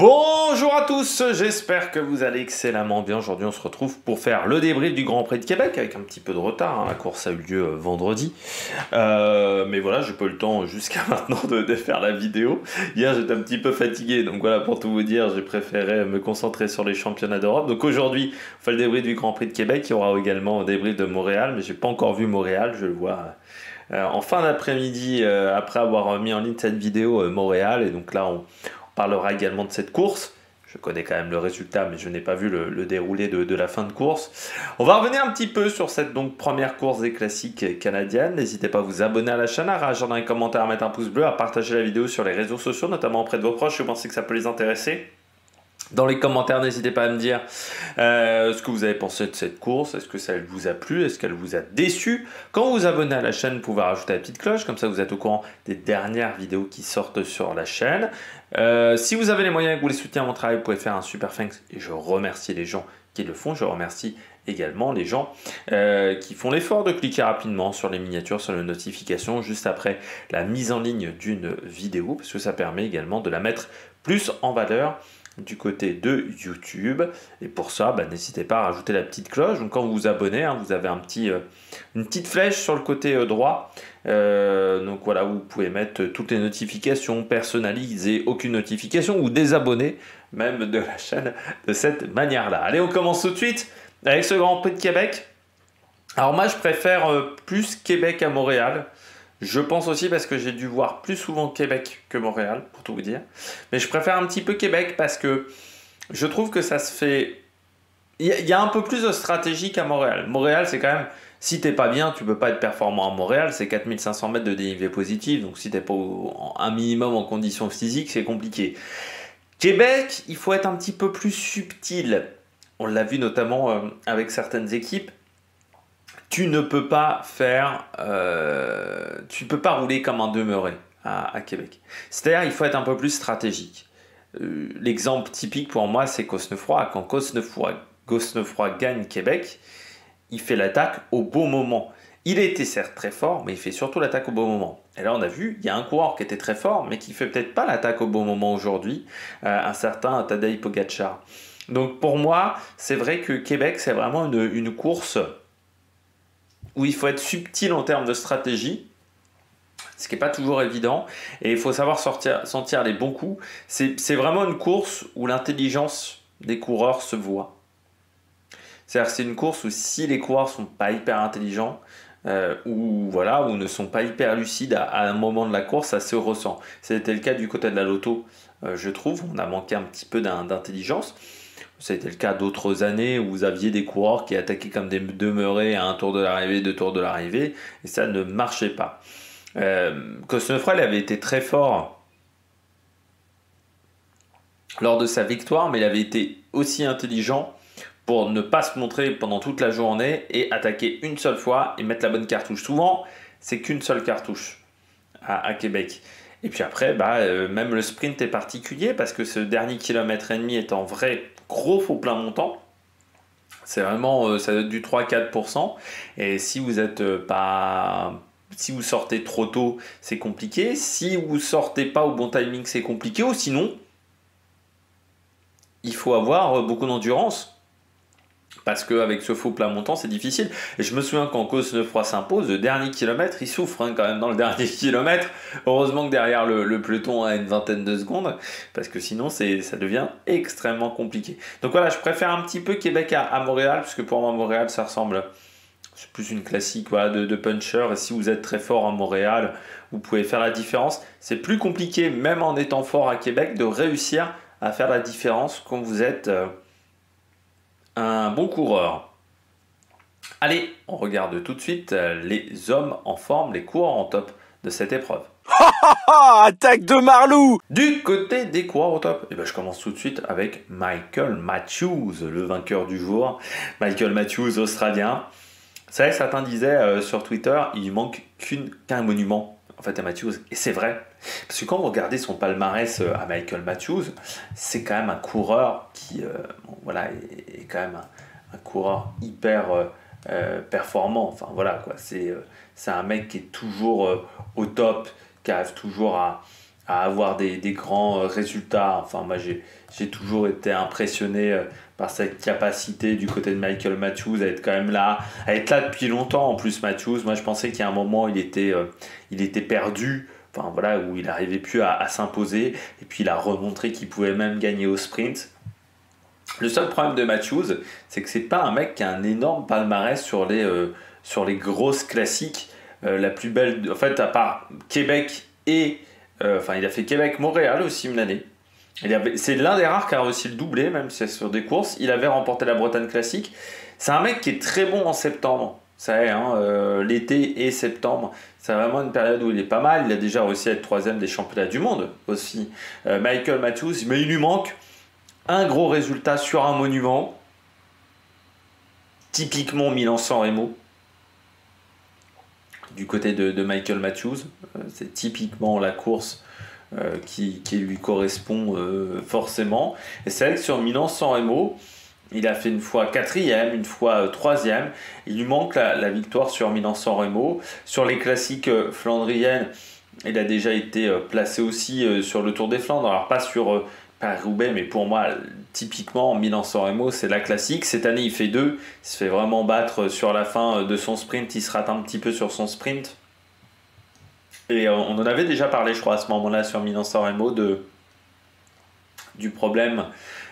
Bonjour à tous, j'espère que vous allez excellemment bien. Aujourd'hui on se retrouve pour faire le débrief du Grand Prix de Québec avec un petit peu de retard, hein. La course a eu lieu vendredi, mais voilà, j'ai pas eu le temps jusqu'à maintenant de faire la vidéo. Hier j'étais un petit peu fatigué, donc voilà, pour tout vous dire, j'ai préféré me concentrer sur les championnats d'Europe. Donc aujourd'hui on fait le débrief du Grand Prix de Québec, il y aura également un débrief de Montréal, mais j'ai pas encore vu Montréal, je le vois en fin d'après-midi, après avoir mis en ligne cette vidéo Montréal, et donc là on parlera également de cette course. Je connais quand même le résultat, mais je n'ai pas vu le déroulé de la fin de course. On va revenir un petit peu sur cette première course des classiques canadiennes. N'hésitez pas à vous abonner à la chaîne, à réagir dans les commentaires, à mettre un pouce bleu, à partager la vidéo sur les réseaux sociaux, notamment auprès de vos proches si vous pensez que ça peut les intéresser. Dans les commentaires, n'hésitez pas à me dire ce que vous avez pensé de cette course. Est-ce que ça vous a plu? Est-ce qu'elle vous a déçu? Quand vous vous abonnez à la chaîne, vous pouvez rajouter la petite cloche. Comme ça, vous êtes au courant des dernières vidéos qui sortent sur la chaîne. Si vous avez les moyens et que vous voulez soutenir mon travail, vous pouvez faire un super thanks. Et je remercie les gens qui le font. Je remercie également les gens qui font l'effort de cliquer rapidement sur les miniatures, sur les notifications, juste après la mise en ligne d'une vidéo. Parce que ça permet également de la mettre plus en valeur du côté de YouTube, et pour ça n'hésitez pas à rajouter la petite cloche. Donc quand vous vous abonnez, vous avez une petite flèche sur le côté droit, donc voilà, vous pouvez mettre toutes les notifications, personnaliser aucune notification ou désabonner même de la chaîne de cette manière là. Allez, on commence tout de suite avec ce Grand Prix de Québec. Alors moi je préfère plus Québec à Montréal. Je pense aussi parce que j'ai dû voir plus souvent Québec que Montréal, pour tout vous dire. Mais je préfère un petit peu Québec parce que je trouve que ça se fait... Il y a un peu plus de stratégie qu'à Montréal. Montréal, c'est quand même... Si t'es pas bien, tu peux pas être performant à Montréal. C'est 4500 mètres de dénivelé positif. Donc si t'es pas un minimum en conditions physiques, c'est compliqué. Québec, il faut être un petit peu plus subtil. On l'a vu notamment avec certaines équipes. Tu ne peux pas tu peux pas rouler comme un demeuré à Québec. C'est-à-dire, il faut être un peu plus stratégique. L'exemple typique pour moi, c'est Cosnefroy. Quand Cosnefroy gagne Québec, il fait l'attaque au bon moment. Il a été certes très fort, mais il fait surtout l'attaque au bon moment. Et là, on a vu, il y a un coureur qui était très fort, mais qui fait peut-être pas l'attaque au bon moment aujourd'hui, un certain Tadej Pogačar. Donc pour moi, c'est vrai que Québec, c'est vraiment une course où il faut être subtil en termes de stratégie, ce qui n'est pas toujours évident, et il faut savoir sentir les bons coups. C'est vraiment une course où l'intelligence des coureurs se voit. C'est-à-dire que c'est une course où si les coureurs ne sont pas hyper intelligents, ou ne sont pas hyper lucides à un moment de la course, ça se ressent. C'était le cas du côté de la loto, je trouve. On a manqué un petit peu d'intelligence. C'était le cas d'autres années où vous aviez des coureurs qui attaquaient comme des demeurés à un tour de l'arrivée, deux tours de l'arrivée, et ça ne marchait pas. Cosnefroy avait été très fort lors de sa victoire, mais il avait été aussi intelligent pour ne pas se montrer pendant toute la journée et attaquer une seule fois et mettre la bonne cartouche. Souvent, c'est qu'une seule cartouche à Québec. Et puis après, même le sprint est particulier parce que ce dernier kilomètre et demi est en vrai gros faux plein montant. C'est vraiment, ça doit être du 3-4%. Et si vous si vous sortez trop tôt, c'est compliqué. Si vous sortez pas au bon timing, c'est compliqué. Ou sinon, il faut avoir beaucoup d'endurance. Parce qu'avec ce faux plat montant, c'est difficile. Et je me souviens quand Cosnefroy s'impose, le dernier kilomètre, il souffre quand même dans le dernier kilomètre. Heureusement que derrière le peloton a une vingtaine de secondes, parce que sinon ça devient extrêmement compliqué. Donc voilà, je préfère un petit peu Québec à Montréal, parce que pour moi Montréal ça ressemble, c'est plus une classique de puncher. Et si vous êtes très fort à Montréal, vous pouvez faire la différence. C'est plus compliqué, même en étant fort à Québec, de réussir à faire la différence quand vous êtes... un bon coureur. Allez, on regarde tout de suite les hommes en forme, les coureurs en top de cette épreuve. Attaque de Marlou! Du côté des coureurs au top, je commence tout de suite avec Michael Matthews, le vainqueur du jour. Michael Matthews, australien. Vous savez, certains disaient sur Twitter, il lui manque qu'un monument en fait à Matthews. Et c'est vrai. Parce que quand vous regardez son palmarès à Michael Matthews, c'est quand même un coureur qui est quand même un coureur hyper performant. Enfin voilà quoi. C'est un mec qui est toujours au top, qui arrive toujours à à avoir des grands résultats. Enfin, moi, j'ai toujours été impressionné par cette capacité du côté de Michael Matthews à être quand même là, à être là depuis longtemps. En plus, Matthews, moi, je pensais qu'il y a un moment, il était perdu. Enfin, voilà, où il n'arrivait plus à s'imposer. Et puis, il a remontré qu'il pouvait même gagner au sprint. Le seul problème de Matthews, c'est que c'est pas un mec qui a un énorme palmarès sur les grosses classiques. La plus belle, en fait, à part Québec et il a fait Québec-Montréal aussi une année. C'est l'un des rares qui a réussi le doublé, même si c'est sur des courses. Il avait remporté la Bretagne classique. C'est un mec qui est très bon en septembre. Ça y est, l'été et septembre, c'est vraiment une période où il est pas mal. Il a déjà réussi à être troisième des championnats du monde aussi. Michael Matthews, mais il lui manque un gros résultat sur un monument. Typiquement Milan-San Remo. Du côté de Michael Matthews, c'est typiquement la course qui lui correspond forcément. Et c'est vrai que sur Milan-San Remo, il a fait une fois quatrième, une fois troisième. Il lui manque la victoire sur Milan-San Remo. Sur les classiques flandriennes, il a déjà été placé aussi sur le Tour des Flandres. Alors pas sur Paris-Roubaix, mais pour moi, typiquement, Milan-San Remo, c'est la classique. Cette année, il fait 2. Il se fait vraiment battre sur la fin de son sprint. Il se rate un petit peu sur son sprint. Et on en avait déjà parlé, je crois, à ce moment-là, sur Milan-San Remo, du problème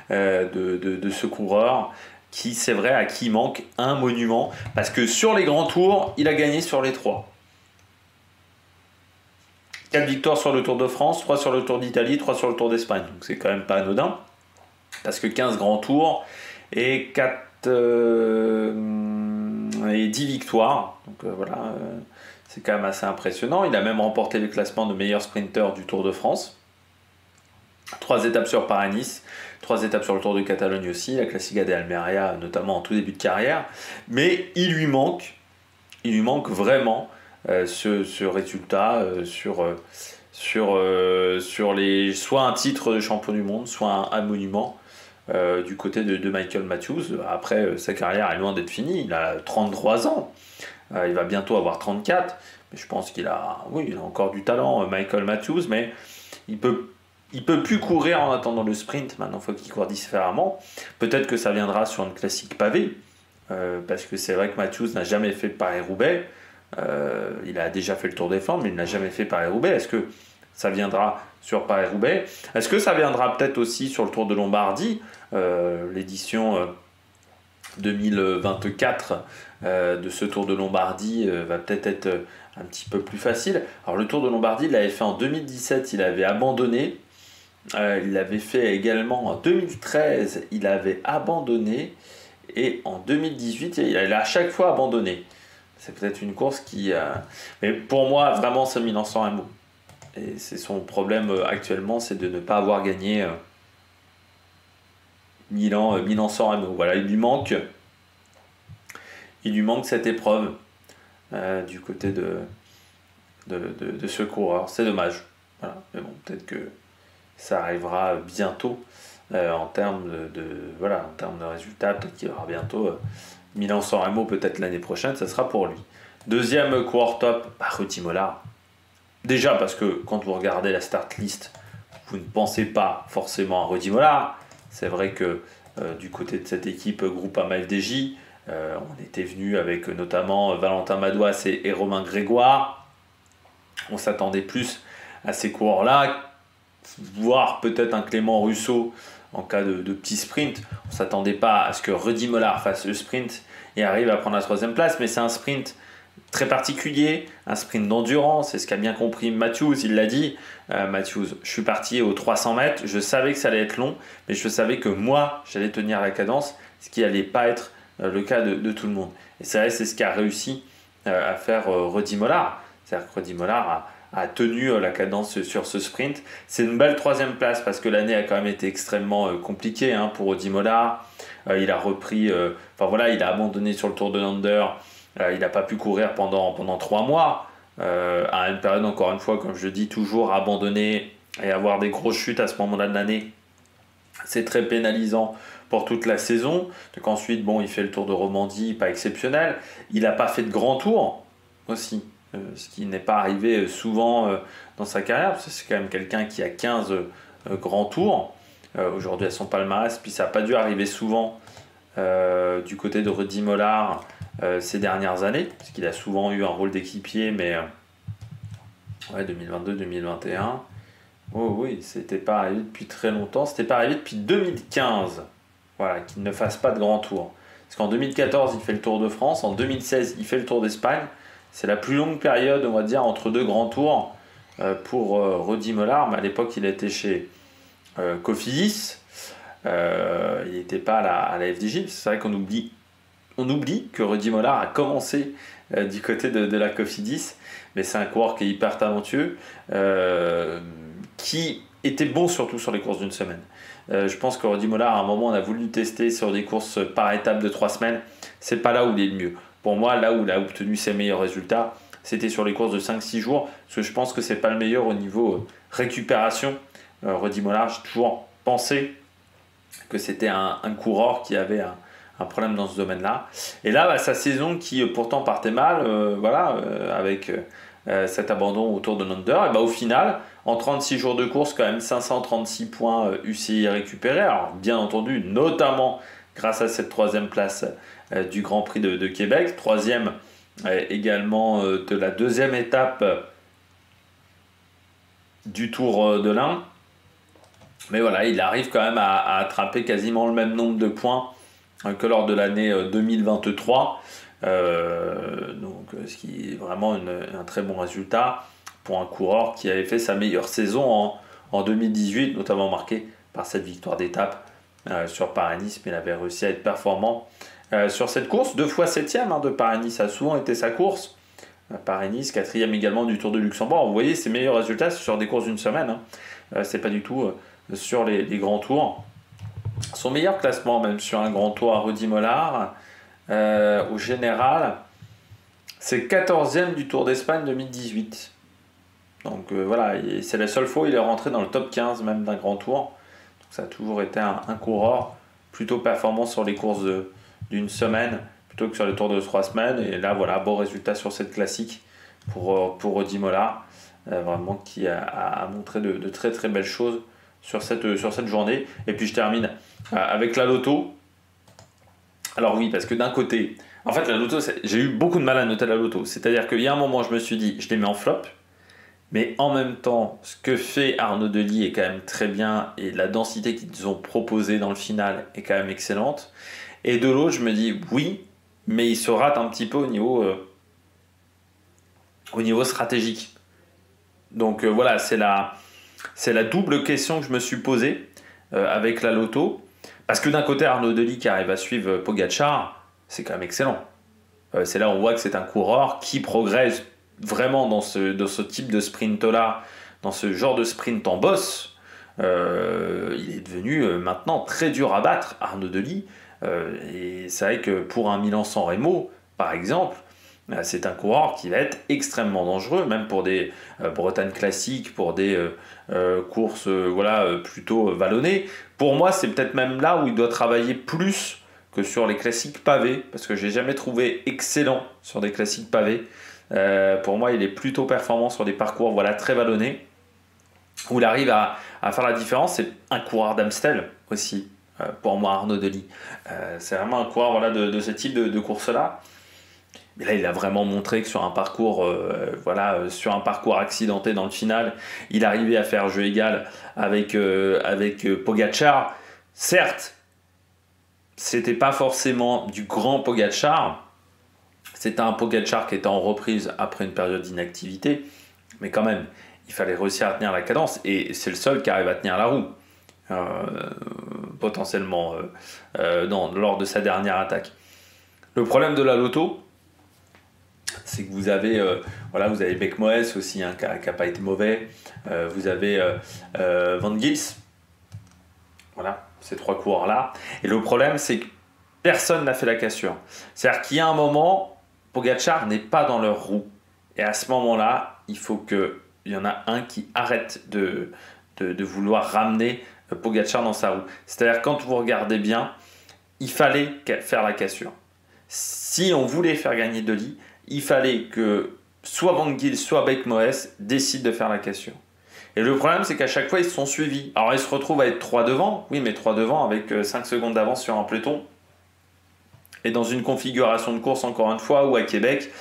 de ce coureur, qui, c'est vrai, à qui il manque un monument. Parce que sur les grands tours, il a gagné sur les 3. 4 victoires sur le Tour de France, 3 sur le Tour d'Italie, 3 sur le Tour d'Espagne. Donc c'est quand même pas anodin. Parce que 15 grands tours et 10 victoires. Donc c'est quand même assez impressionnant. Il a même remporté le classement de meilleur sprinter du Tour de France. 3 étapes sur Paris-Nice, 3 étapes sur le Tour de Catalogne aussi, la Classica de Almeria notamment en tout début de carrière. Mais il lui manque vraiment ce résultat sur les soit un titre de champion du monde, soit un monument du côté de Michael Matthews. Après, sa carrière est loin d'être finie. Il a 33 ans. Il va bientôt avoir 34. Mais je pense il a encore du talent, Michael Matthews. Mais il peut plus courir en attendant le sprint. Maintenant, il faut qu'il court différemment. Peut-être que ça viendra sur une classique pavée. Parce que c'est vrai que Matthews n'a jamais fait Paris-Roubaix. Il a déjà fait le Tour des Flandres, mais il n'a jamais fait Paris-Roubaix. Est-ce que ça viendra sur Paris-Roubaix? Est-ce que ça viendra peut-être aussi sur le Tour de Lombardie, l'édition 2024 de ce Tour de Lombardie va peut-être être un petit peu plus facile. Alors le Tour de Lombardie, il l'avait fait en 2017, il avait abandonné. Il l'avait fait également en 2013, il avait abandonné. Et en 2018, il a à chaque fois abandonné. C'est peut-être une course qui... Mais pour moi, vraiment, c'est Milan-San Remo. Et c'est son problème actuellement, c'est de ne pas avoir gagné Milan-San Remo. Voilà, il lui manque cette épreuve du côté de ce coureur. C'est dommage. Voilà. Mais bon, peut-être que ça arrivera bientôt en termes en termes de résultats. Peut-être qu'il y aura bientôt... Milan-San Remo, peut-être l'année prochaine, ça sera pour lui. Deuxième coureur top, Rudy Mollard. Déjà parce que quand vous regardez la start list, vous ne pensez pas forcément à Rudy Mollard. C'est vrai que du côté de cette équipe Groupama FDJ, on était venu avec notamment Valentin Madouas et Romain Grégoire. On s'attendait plus à ces coureurs-là, voire peut-être un Clément Russo en cas de petit sprint. On ne s'attendait pas à ce que Rudy Mollard fasse le sprint et arrive à prendre la 3e place, mais c'est un sprint très particulier, un sprint d'endurance, c'est ce qu'a bien compris Matthews, il l'a dit. Matthews, je suis parti aux 300 mètres, je savais que ça allait être long, mais je savais que moi, j'allais tenir la cadence, ce qui n'allait pas être le cas de tout le monde. Et c'est ce qu'a réussi à faire Rudy Mollard. C'est-à-dire que Rudy Mollard a tenu la cadence sur ce sprint. C'est une belle 3e place parce que l'année a quand même été extrêmement compliquée pour Rudy Mollard. Il a repris, il a abandonné sur le Tour de Lander. Il n'a pas pu courir pendant 3 mois. À une période, encore une fois, comme je dis, toujours abandonner et avoir des grosses chutes à ce moment-là de l'année. C'est très pénalisant pour toute la saison. Donc ensuite, il fait le Tour de Romandie, pas exceptionnel. Il n'a pas fait de grand tour aussi. ce qui n'est pas arrivé souvent dans sa carrière, parce que c'est quand même quelqu'un qui a 15 grands tours aujourd'hui à son palmarès, puis ça n'a pas dû arriver souvent du côté de Rudy Mollard ces dernières années, parce qu'il a souvent eu un rôle d'équipier, mais ouais, 2022-2021, oh oui, c'était pas arrivé depuis très longtemps, c'était pas arrivé depuis 2015, voilà, qu'il ne fasse pas de grand tour. Parce qu'en 2014, il fait le Tour de France, en 2016, il fait le Tour d'Espagne. C'est la plus longue période, on va dire, entre deux grands tours pour Rudy Mollard, mais à l'époque, il était chez Cofidis. Il n'était pas à la FDJ. C'est vrai qu'on oublie que Rudy Mollard a commencé du côté de la Cofidis, mais c'est un coureur qui est hyper talentueux, qui était bon surtout sur les courses d'une semaine. Je pense que Rudy Mollard, à un moment, on a voulu le tester sur des courses par étapes de 3 semaines. C'est pas là où il est le mieux. Pour moi, là où il a obtenu ses meilleurs résultats, c'était sur les courses de 5-6 jours, parce que je pense que c'est pas le meilleur au niveau récupération. Rudy Mollard, j'ai toujours pensé que c'était un coureur qui avait un problème dans ce domaine-là. Et là, sa saison qui pourtant partait mal, avec cet abandon autour de l'Under, et au final, en 36 jours de course, quand même 536 points UCI récupérés. Alors, bien entendu, notamment grâce à cette 3e place du Grand Prix de Québec, 3e également de la 2e étape du Tour de l'Ain. Mais voilà, il arrive quand même à attraper quasiment le même nombre de points que lors de l'année 2023. Ce qui est vraiment un très bon résultat pour un coureur qui avait fait sa meilleure saison en 2018, notamment marqué par cette victoire d'étape sur Paris-Nice, mais il avait réussi à être performant sur cette course. 2 fois 7e de Paris-Nice, ça a souvent été sa course. Paris-Nice, 4e également du Tour de Luxembourg. Vous voyez, ses meilleurs résultats sur des courses d'une semaine. C'est pas du tout sur les grands tours. Son meilleur classement, même sur un grand tour à Rudy Mollard, au général, c'est 14e du Tour d'Espagne 2018. Donc voilà, c'est la seule fois où il est rentré dans le top 15 même d'un grand tour. Donc, ça a toujours été un coureur plutôt performant sur les courses d'une semaine plutôt que sur les tours de 3 semaines. Et là, voilà, bon résultat sur cette classique pour Rudy Mollard, vraiment qui a montré de très très belles choses sur cette journée. Et puis je termine avec la loto. Alors oui, parce que d'un côté, en fait la loto, j'ai eu beaucoup de mal à noter la loto. C'est-à-dire qu'il y a un moment, je me suis dit, je les mets en flop. Mais en même temps, ce que fait Arnaud Delis est quand même très bien et la densité qu'ils ont proposée dans le final est quand même excellente. Et de l'autre, je me dis oui, mais il se rate un petit peu au niveau stratégique. Donc voilà, c'est la double question que je me suis posée avec la loto. Parce que d'un côté, Arnaud Delis qui arrive à suivre Pogačar, c'est quand même excellent. C'est là où on voit que c'est un coureur qui progresse vraiment dans ce type de sprint-là, dans ce genre de sprint en bosse. Il est devenu maintenant très dur à battre, Arnaud Delis. Et c'est vrai que pour un Milan-San Remo, par exemple, c'est un coureur qui va être extrêmement dangereux, même pour des Bretagne classiques, pour des courses plutôt vallonnées. Pour moi, c'est peut-être même là où il doit travailler plus que sur les classiques pavés, parce que je l'ai jamais trouvé excellent sur des classiques pavés. Pour moi, il est plutôt performant sur des parcours très vallonnés, où il arrive à faire la différence. C'est un coureur d'Amstel aussi, pour moi, Arnaud Delis. C'est vraiment un coureur de ce type de course-là. Mais là, il a vraiment montré que sur un parcours, accidenté dans le final, il arrivait à faire jeu égal avec Pogačar. Certes, c'était pas forcément du grand Pogačar. C'était un Pogačar qui était en reprise après une période d'inactivité, mais quand même, il fallait réussir à tenir la cadence, et c'est le seul qui arrive à tenir la roue, potentiellement, lors de sa dernière attaque. Le problème de la loto, c'est que vous avez Beck Moes aussi, qui n'a pas été mauvais, vous avez Van Gils, voilà, ces 3 coureurs-là, et le problème, c'est que personne n'a fait la cassure. C'est-à-dire qu'il y a un moment, Pogačar n'est pas dans leur roue. Et à ce moment-là, il faut qu'il y en a un qui arrête de vouloir ramener Pogačar dans sa roue. C'est-à-dire, quand vous regardez bien, il fallait faire la cassure. Si on voulait faire gagner Delis, il fallait que soit Van Gils, soit Beck Moès décident de faire la cassure. Et le problème, c'est qu'à chaque fois, ils se sont suivis. Alors, ils se retrouvent à être 3 devant, oui, mais 3 devant avec 5 secondes d'avance sur un peloton. Et dans une configuration de course, encore une fois, où à Québec,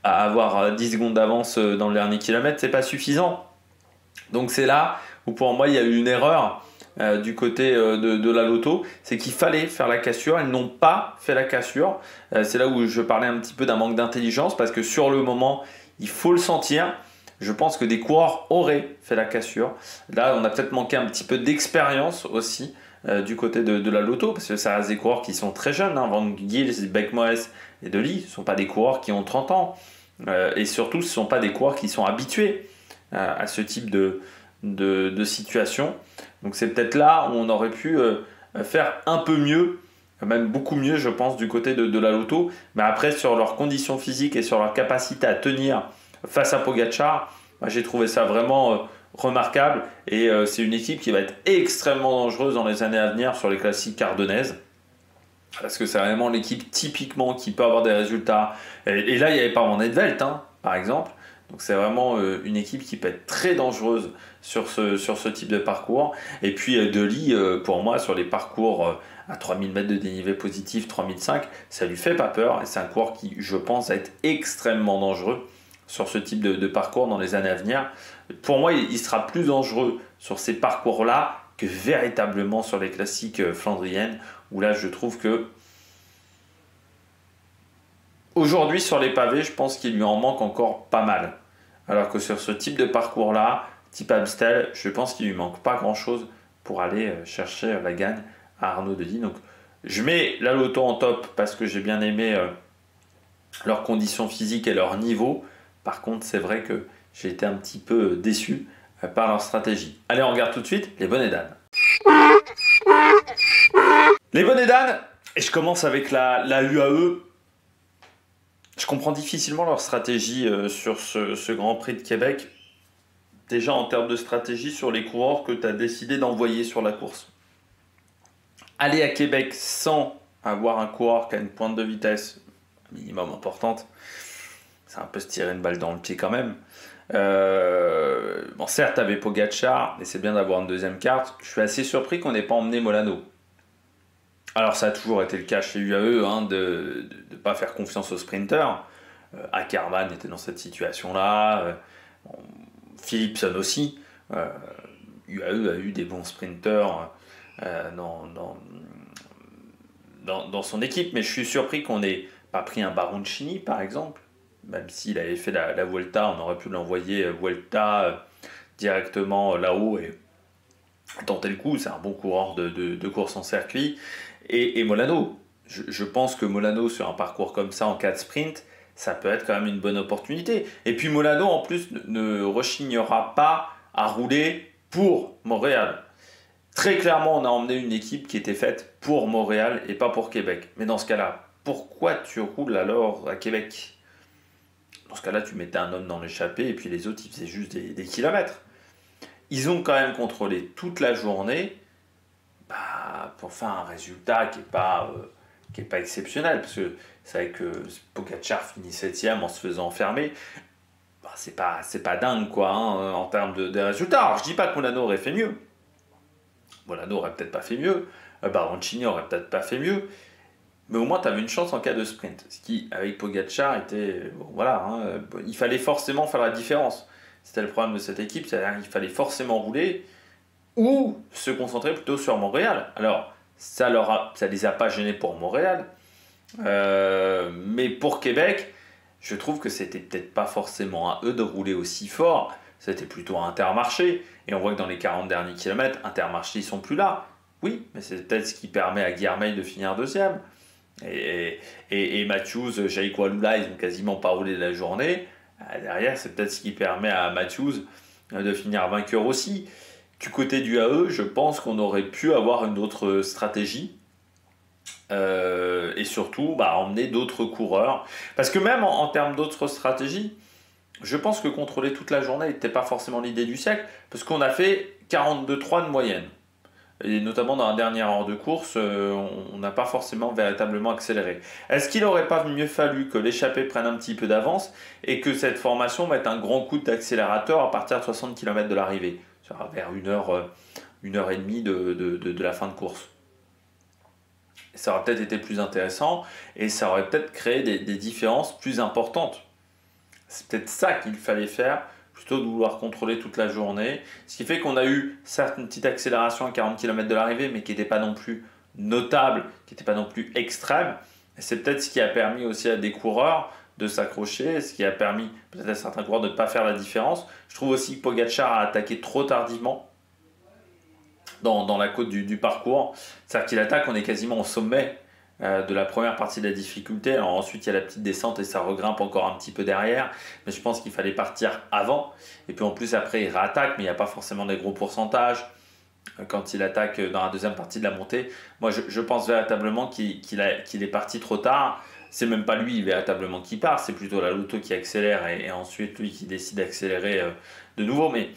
à avoir 10 secondes d'avance dans le dernier kilomètre, c'est pas suffisant. Donc, c'est là où pour moi, il y a eu une erreur du côté de la Lotto, c'est qu'il fallait faire la cassure. Ils n'ont pas fait la cassure. C'est là où je parlais un petit peu d'un manque d'intelligence, parce que sur le moment, il faut le sentir. Je pense que des coureurs auraient fait la cassure. Là, on a peut-être manqué un petit peu d'expérience aussi du côté de la Lotto, parce que ça reste des coureurs qui sont très jeunes. Van Gils, Beck Moès et De Lie, ce ne sont pas des coureurs qui ont 30 ans. Et surtout, ce ne sont pas des coureurs qui sont habitués à ce type de situation. Donc c'est peut-être là où on aurait pu faire un peu mieux, même beaucoup mieux, je pense, du côté de la Lotto. Mais après, sur leurs conditions physiques et sur leur capacité à tenir face à Pogacar, j'ai trouvé ça vraiment remarquable. Et c'est une équipe qui va être extrêmement dangereuse dans les années à venir sur les classiques ardennaises. Parce que c'est vraiment l'équipe typiquement qui peut avoir des résultats. Et là, il n'y avait pas Van Edvelt, par exemple. Donc c'est vraiment une équipe qui peut être très dangereuse sur ce type de parcours. Et puis De Lie, pour moi, sur les parcours à 3000 mètres de dénivelé positif, 3005, ça lui fait pas peur. Et c'est un coureur qui, je pense, va être extrêmement dangereux sur ce type de parcours dans les années à venir. Pour moi, il sera plus dangereux sur ces parcours-là que véritablement sur les classiques flandriennes, où là, je trouve que aujourd'hui, sur les pavés, je pense qu'il lui en manque encore pas mal. Alors que sur ce type de parcours-là, type Amstel, je pense qu'il lui manque pas grand-chose pour aller chercher la gagne à Arnaud Delis. Donc, je mets la Lotto en top parce que j'ai bien aimé leurs conditions physiques et leur niveau. Par contre, c'est vrai que j'ai été un petit peu déçu par leur stratégie. Allez, on regarde tout de suite les bonnets d'âne. Les bonnets d'âne, et je commence avec la UAE. Je comprends difficilement leur stratégie sur ce Grand Prix de Québec. Déjà en termes de stratégie sur les coureurs que tu as décidé d'envoyer sur la course. Aller à Québec sans avoir un coureur qui a une pointe de vitesse minimum importante, c'est un peu se tirer une balle dans le pied quand même. Bon, certes, tu avais Pogacar, mais c'est bien d'avoir une deuxième carte. Je suis assez surpris qu'on n'ait pas emmené Molano. Alors, ça a toujours été le cas chez UAE de ne pas faire confiance aux sprinters. Ackermann était dans cette situation-là. Philipsen aussi. UAE a eu des bons sprinters dans son équipe, mais je suis surpris qu'on n'ait pas pris un Baroncini, par exemple. Même s'il avait fait la Vuelta, on aurait pu l'envoyer Vuelta directement là-haut et tenter le coup. C'est un bon coureur de course en circuit. Et Molano, je pense que Molano sur un parcours comme ça en 4 sprints, ça peut être quand même une bonne opportunité. Et puis Molano en plus ne rechignera pas à rouler pour Montréal. Très clairement, on a emmené une équipe qui était faite pour Montréal et pas pour Québec. Mais dans ce cas-là, pourquoi tu roules alors à Québec? Dans ce cas-là, tu mettais un homme dans l'échappée et puis les autres, ils faisaient juste des kilomètres. Ils ont quand même contrôlé toute la journée pour faire un résultat qui n'est pas exceptionnel. Parce que c'est vrai que Pogacar finit 7ème en se faisant enfermer. C'est pas dingue quoi, en termes de résultats. Alors je dis pas que Molano aurait fait mieux. Molano aurait peut-être pas fait mieux. Baroncini aurait peut-être pas fait mieux. Mais au moins, tu avais une chance en cas de sprint. Ce qui, avec Pogacar, était... il fallait forcément faire la différence. C'était le problème de cette équipe, c'est-à-dire qu'il fallait forcément rouler ou se concentrer plutôt sur Montréal. Alors, ça les a pas gênés pour Montréal. Mais pour Québec, je trouve que c'était peut-être pas forcément à eux de rouler aussi fort. C'était plutôt à Intermarché. Et on voit que dans les 40 derniers kilomètres, Intermarché, ils sont plus là. Oui, mais c'est peut-être ce qui permet à Guilherme de finir deuxième. Et Matthews, Jaïko Alula, ils n'ont quasiment pas roulé de la journée. Derrière, c'est peut-être ce qui permet à Matthews de finir vainqueur aussi. Du côté du AE, je pense qu'on aurait pu avoir une autre stratégie. Et surtout, emmener d'autres coureurs. Parce que même en termes d'autres stratégies, je pense que contrôler toute la journée n'était pas forcément l'idée du siècle. Parce qu'on a fait 42,3 de moyenne. et notamment dans la dernière heure de course, on n'a pas forcément véritablement accéléré. Est-ce qu'il n'aurait pas mieux fallu que l'échappée prenne un petit peu d'avance et que cette formation mette un grand coup d'accélérateur à partir de 60 km de l'arrivée, vers 1 heure et demie de la fin de course? Ça aurait peut-être été plus intéressant et ça aurait peut-être créé des différences plus importantes. C'est peut-être ça qu'il fallait faire plutôt que de vouloir contrôler toute la journée. Ce qui fait qu'on a eu certes une petite accélération à 40 km de l'arrivée, mais qui n'était pas non plus notable, qui n'était pas non plus extrême. Et c'est peut-être ce qui a permis aussi à des coureurs de s'accrocher, ce qui a permis peut-être à certains coureurs de ne pas faire la différence. Je trouve aussi que Pogacar a attaqué trop tardivement dans la côte du parcours. C'est-à-dire qu'il attaque, on est quasiment au sommet de la première partie de la difficulté. Alors ensuite, il y a la petite descente et ça regrimpe encore un petit peu derrière. Mais je pense qu'il fallait partir avant. Et puis en plus, après, il réattaque, mais il n'y a pas forcément des gros pourcentages quand il attaque dans la deuxième partie de la montée. Moi, je pense véritablement qu'il est parti trop tard. C'est même pas lui véritablement qui part, c'est plutôt la Lotto qui accélère et ensuite lui qui décide d'accélérer de nouveau. Mais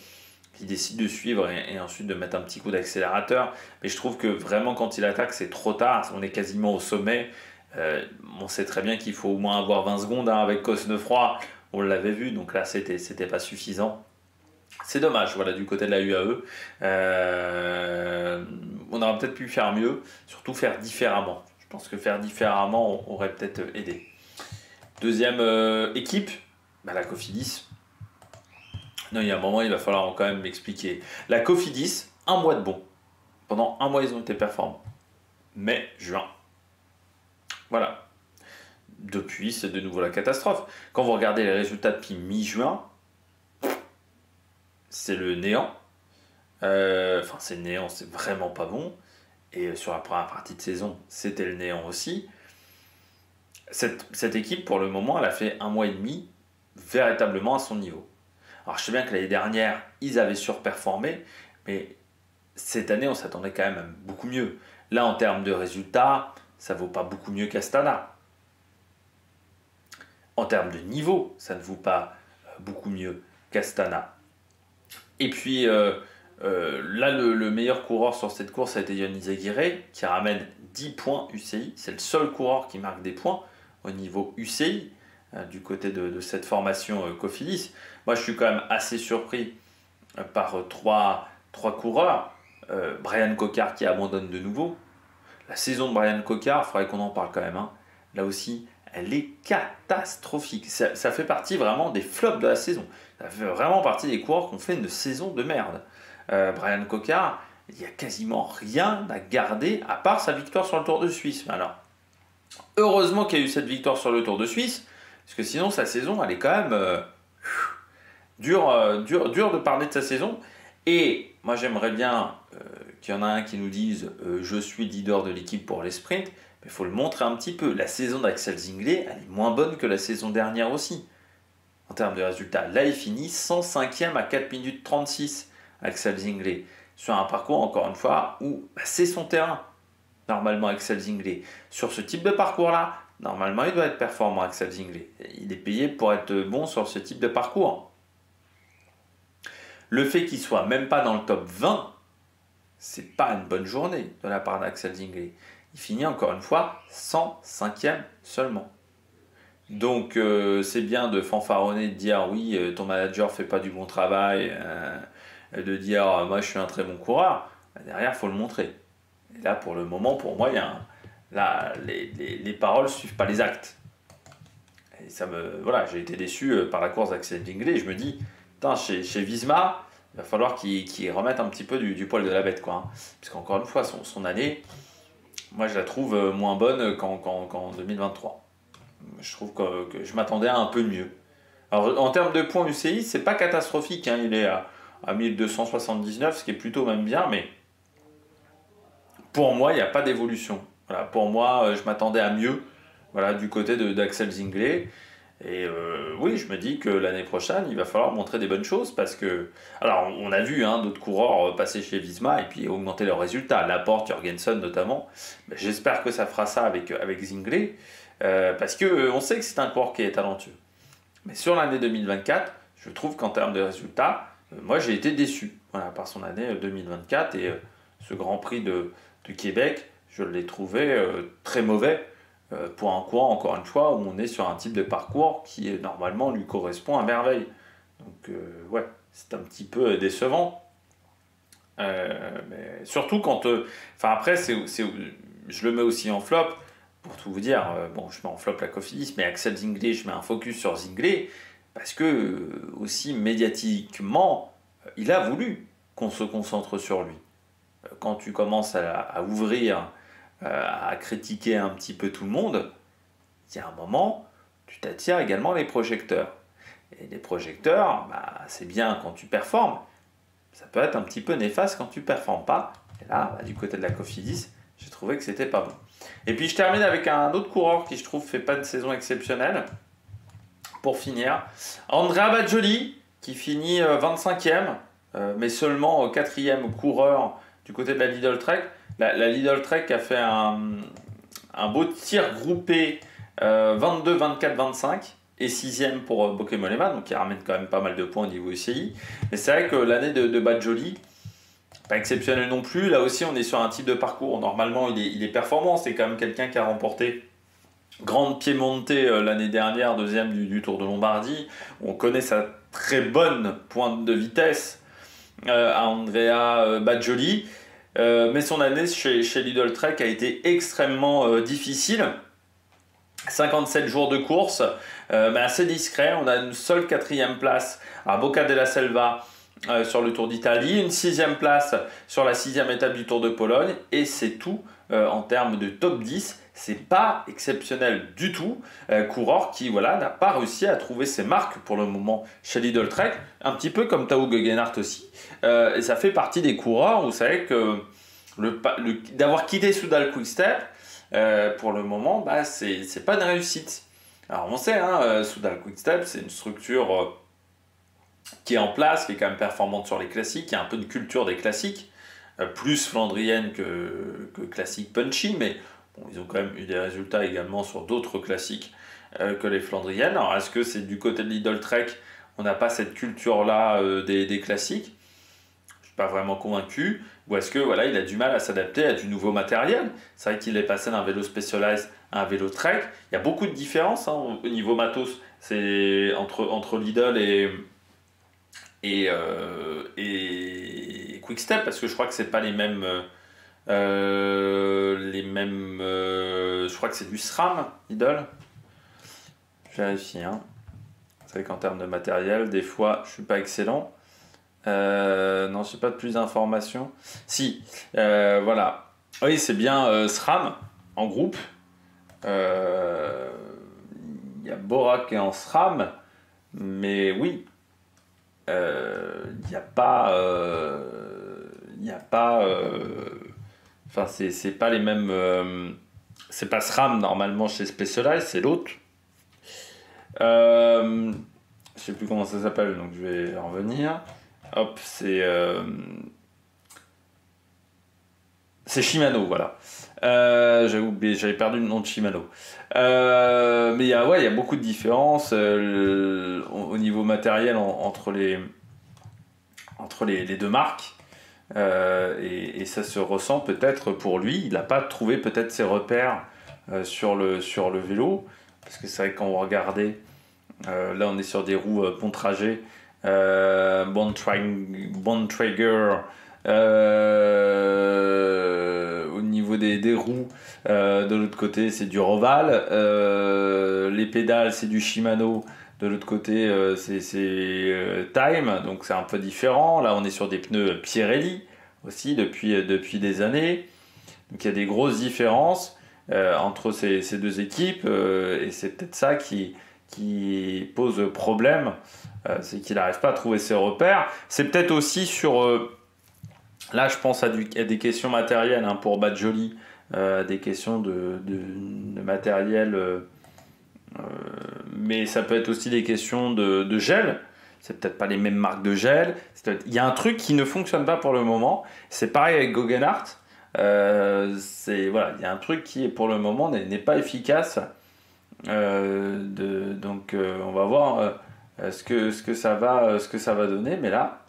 il décide de suivre et ensuite de mettre un petit coup d'accélérateur. Mais je trouve que vraiment quand il attaque, c'est trop tard. On est quasiment au sommet. On sait très bien qu'il faut au moins avoir 20 secondes avec Cosnefroy. On l'avait vu, donc là, c'était pas suffisant. C'est dommage, voilà, du côté de la UAE. On aurait peut-être pu faire mieux, surtout faire différemment. Je pense que faire différemment aurait peut-être aidé. Deuxième équipe, la Cofidis. Non, il y a un moment, il va falloir quand même m'expliquer. La Cofidis, un mois de bon. Pendant un mois, ils ont été performants. Mai, juin. Voilà. Depuis, c'est de nouveau la catastrophe. Quand vous regardez les résultats depuis mi-juin, c'est le néant. C'est le néant, c'est vraiment pas bon. Et sur la première partie de saison, c'était le néant aussi. Cette équipe, pour le moment, elle a fait un mois et demi véritablement à son niveau. Alors je sais bien que l'année dernière, ils avaient surperformé, mais cette année, on s'attendait quand même à beaucoup mieux. Là, en termes de résultats, ça ne vaut pas beaucoup mieux qu'Astana. En termes de niveau, ça ne vaut pas beaucoup mieux qu'Astana. Et puis, là, le meilleur coureur sur cette course a été Yannis Aguirre, qui ramène 10 points UCI. C'est le seul coureur qui marque des points au niveau UCI. Du côté de cette formation Cofidis. Moi, je suis quand même assez surpris par trois coureurs. Brian Cocard qui abandonne de nouveau. La saison de Brian Cocard, il faudrait qu'on en parle quand même. Là aussi, elle est catastrophique. Ça fait partie vraiment des flops de la saison. Ça fait vraiment partie des coureurs qui ont fait une saison de merde. Brian Cocard, il n'y a quasiment rien à garder à part sa victoire sur le Tour de Suisse. Alors, heureusement qu'il y a eu cette victoire sur le Tour de Suisse, parce que sinon, sa saison, elle est quand même dure de parler de sa saison. Et moi, j'aimerais bien qu'il y en a un qui nous dise je suis leader de l'équipe pour les sprints. Mais il faut le montrer un petit peu. La saison d'Axel Zinglet, elle est moins bonne que la saison dernière aussi. En termes de résultats. Là, il finit 105e à 4 minutes 36, Axel Zinglet. Sur un parcours, encore une fois, où c'est son terrain. Normalement, Axel Zinglet. Sur ce type de parcours-là, normalement, il doit être performant, Axel Zinglet. Il est payé pour être bon sur ce type de parcours. Le fait qu'il soit même pas dans le top 20, c'est pas une bonne journée de la part d'Axel Zinglet. Il finit encore une fois 105e seulement. Donc c'est bien de fanfaronner, de dire oui, ton manager fait pas du bon travail, de dire moi je suis un très bon coureur. Derrière, il faut le montrer. Et là, pour le moment, pour moi, les paroles ne suivent pas les actes. Et j'ai été déçu par la course d'Axel Zinglet. Je me dis, chez Visma, il va falloir qu'ils remettent un petit peu du poil de la bête, quoi. Parce qu'encore une fois, son année, moi, je la trouve moins bonne qu'en 2023. Je trouve que je m'attendais à un peu mieux. Alors, en termes de points UCI, c'est pas catastrophique. Il est à 1279, ce qui est plutôt même bien, mais pour moi, il n'y a pas d'évolution. Voilà, pour moi, je m'attendais à mieux du côté d'Axel Zinglet. Et oui, je me dis que l'année prochaine, il va falloir montrer des bonnes choses parce que... Alors, on a vu d'autres coureurs passer chez Visma et puis augmenter leurs résultats. Laporte, Jorgensen notamment. Mais j'espère que ça fera ça avec Zinglet parce qu'on sait que c'est un coureur qui est talentueux. Mais sur l'année 2024, je trouve qu'en termes de résultats, moi j'ai été déçu par son année 2024 et ce Grand Prix de Québec, je l'ai trouvé très mauvais pour un coureur, encore une fois, où on est sur un type de parcours qui normalement lui correspond à merveille. Donc ouais, c'est un petit peu décevant. Mais surtout quand... Enfin après, je le mets aussi en flop, pour tout vous dire. Bon, je mets en flop la Cofidis, mais Axel Zinglet, je mets un focus sur Zinglet, parce que aussi médiatiquement, il a voulu qu'on se concentre sur lui. Quand tu commences à ouvrir, à critiquer un petit peu tout le monde, il y a un moment, tu t'attires également les projecteurs. Et les projecteurs, bah, c'est bien quand tu performes, ça peut être un petit peu néfaste quand tu performes pas. Et là, bah, du côté de la Cofidis, j'ai trouvé que c'était pas bon. Et puis je termine avec un autre coureur qui je trouve fait pas une saison exceptionnelle. Pour finir, Andrea Bajoli qui finit 25e, mais seulement 4e coureur du côté de la Lidl Trek. La Lidl Trek a fait un beau tir groupé 22, 24, 25 et 6e pour Bokemolema, donc il ramène quand même pas mal de points au niveau UCI. Mais c'est vrai que l'année de Bajoli, pas exceptionnelle non plus. Là aussi, on est sur un type de parcours. Normalement, il est performant. C'est quand même quelqu'un qui a remporté Grande Piemonte l'année dernière, deuxième du Tour de Lombardie. On connaît sa très bonne pointe de vitesse à Andrea Bajoli. Mais son année chez Lidl Trek a été extrêmement difficile. 57 jours de course, mais assez discret. On a une seule 4e place à Boca della Selva sur le Tour d'Italie, une 6e place sur la 6e étape du Tour de Pologne, et c'est tout en termes de top 10. C'est pas exceptionnel du tout. Coureur qui voilà, n'a pas réussi à trouver ses marques pour le moment chez Lidl Trek, un petit peu comme Tao Geoghegan aussi. Et ça fait partie des coureurs, vous savez que d'avoir quitté Soudal Quick-Step, pour le moment, bah, c'est pas une réussite. Alors on sait, hein, Soudal Quick-Step, c'est une structure qui est en place, qui est quand même performante sur les classiques, qui a un peu de culture des classiques, plus flandrienne que classique punchy, mais bon, ils ont quand même eu des résultats également sur d'autres classiques que les flandriennes. Alors est-ce que c'est du côté de Lidl Trek, on n'a pas cette culture-là des classiques? Je suis pas vraiment convaincu. Ou est-ce que voilà, il a du mal à s'adapter à du nouveau matériel? C'est vrai qu'il est passé d'un vélo Specialized à un vélo Trek. Il y a beaucoup de différences hein, au niveau matos. C'est entre Lidl et Quick-Step, parce que je crois que c'est pas les mêmes je crois que c'est du SRAM Lidl. Je vérifie hein. C'est vrai qu'en termes de matériel des fois je suis pas excellent. Non, je n'ai pas de plus d'informations. Si, voilà. Oui, c'est bien SRAM en groupe. Il y a Bora qui est en SRAM, mais oui, il n'y a pas. Enfin, c'est pas les mêmes. C'est pas SRAM normalement chez Specialized, c'est l'autre. Je sais plus comment ça s'appelle, donc je vais en revenir. Hop, c'est Shimano, voilà. J'avais oublié, j'avais perdu le nom de Shimano. Mais il y a beaucoup de différences au niveau matériel entre les deux marques. Et ça se ressent peut-être pour lui. Il n'a pas trouvé peut-être ses repères sur le vélo. Parce que c'est vrai que quand vous regardez, là on est sur des roues bon trajet. Bontrager au niveau des roues de l'autre côté c'est du Roval, les pédales c'est du Shimano, de l'autre côté c'est Time, donc c'est un peu différent. Là on est sur des pneus Pirelli aussi depuis des années, donc il y a des grosses différences entre ces deux équipes et c'est peut-être ça qui pose problème. C'est qu'il n'arrive pas à trouver ses repères. C'est peut-être aussi sur... là, je pense à des questions matérielles hein, pour Bajoli, des questions de matériel, mais ça peut être aussi des questions de gel. C'est peut-être pas les mêmes marques de gel. Il y a un truc qui ne fonctionne pas pour le moment. C'est pareil avec Geoghegan. Voilà, il y a un truc qui, pour le moment, n'est pas efficace. Donc, on va voir... ce que ça va donner, mais là,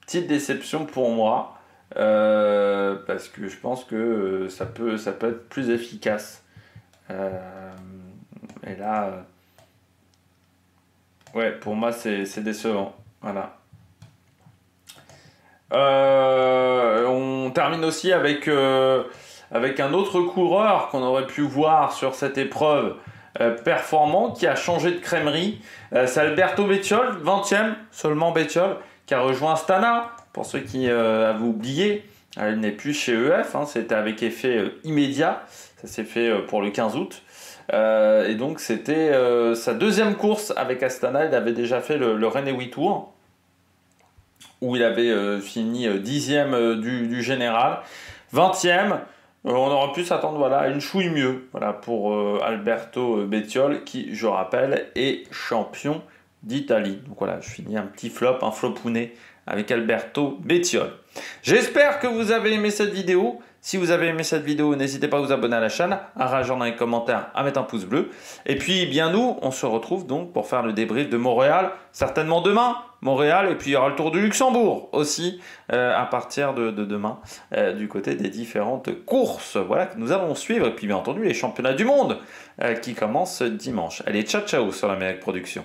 petite déception pour moi. parce que je pense que ça peut être plus efficace. Et là, ouais, pour moi, c'est décevant. Voilà. On termine aussi avec un autre coureur qu'on aurait pu voir sur cette épreuve performant, qui a changé de crèmerie. C'est Alberto Bettiol, 20e seulement Bettiol, qui a rejoint Astana. Pour ceux qui avaient oublié, il n'est plus chez EF, hein, c'était avec effet immédiat. Ça s'est fait pour le 15 août. Et donc c'était sa deuxième course avec Astana. Il avait déjà fait le Renault Tour, où il avait fini 10e du général. 20e, on aurait pu s'attendre à une chouille mieux pour Alberto Bettiol, qui, je rappelle, est champion d'Italie. Donc voilà, je finis un petit flop, un flopounet avec Alberto Bettiol. J'espère que vous avez aimé cette vidéo. Si vous avez aimé cette vidéo, n'hésitez pas à vous abonner à la chaîne, à réagir dans les commentaires, à mettre un pouce bleu. Et puis, bien nous, on se retrouve donc pour faire le débrief de Montréal, certainement demain, Montréal, et puis il y aura le Tour du Luxembourg aussi, à partir de demain, du côté des différentes courses que nous allons suivre. Et puis, bien entendu, les championnats du monde qui commencent dimanche. Allez, ciao, ciao sur l'Amérique Production.